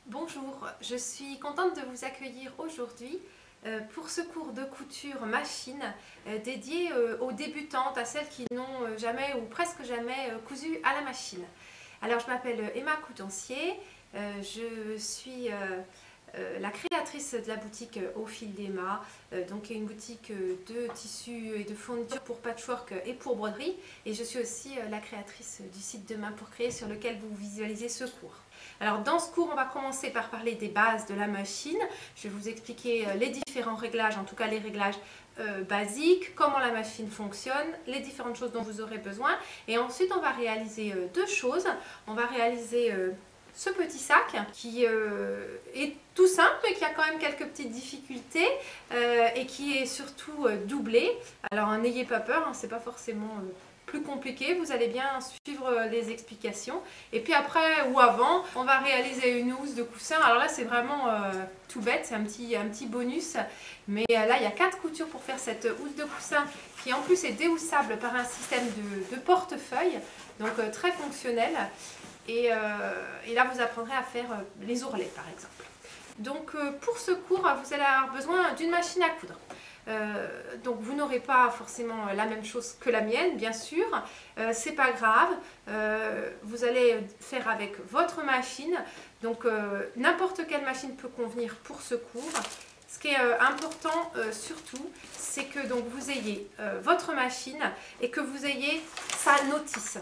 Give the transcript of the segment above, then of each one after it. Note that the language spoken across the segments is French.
Bonjour, je suis contente de vous accueillir aujourd'hui pour ce cours de couture machine dédié aux débutantes, à celles qui n'ont jamais ou presque jamais cousu à la machine. Alors je m'appelle Emma Coutancier, je suis la créatrice de la boutique Au fil d'Emma, donc une boutique de tissus et de fournitures pour patchwork et pour broderie, et je suis aussi la créatrice du site Demain pour créer sur lequel vous visualisez ce cours. Alors dans ce cours, on va commencer par parler des bases de la machine. Je vais vous expliquer les différents réglages, en tout cas les réglages basiques, comment la machine fonctionne, les différentes choses dont vous aurez besoin. Et ensuite, on va réaliser deux choses. On va réaliser ce petit sac qui est tout simple mais qui a quand même quelques petites difficultés et qui est surtout doublé. Alors n'ayez pas peur, hein, c'est pas forcément plus compliqué, vous allez bien suivre les explications. Et puis après ou avant, on va réaliser une housse de coussin. Alors là c'est vraiment tout bête, c'est un petit bonus. Mais là il y a 4 coutures pour faire cette housse de coussin qui en plus est déhoussable par un système de portefeuille. Donc très fonctionnel. Et là vous apprendrez à faire les ourlets par exemple. Donc pour ce cours vous allez avoir besoin d'une machine à coudre. Donc vous n'aurez pas forcément la même chose que la mienne, bien sûr, c'est pas grave, vous allez faire avec votre machine, donc n'importe quelle machine peut convenir pour ce cours. Ce qui est important surtout, c'est que donc, vous ayez votre machine et que vous ayez sa notice.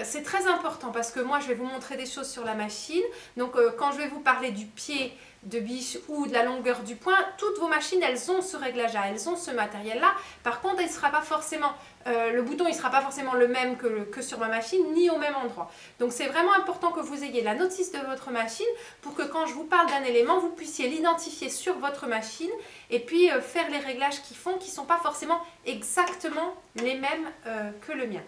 C'est très important parce que moi je vais vous montrer des choses sur la machine, donc quand je vais vous parler du pied de biche ou de la longueur du point, toutes vos machines elles ont ce réglage là, elles ont ce matériel là. Par contre il sera pas forcément, le bouton il sera pas forcément le même que sur ma machine ni au même endroit. Donc c'est vraiment important que vous ayez la notice de votre machine pour que quand je vous parle d'un élément vous puissiez l'identifier sur votre machine et puis faire les réglages qui ne sont pas forcément exactement les mêmes que le mien.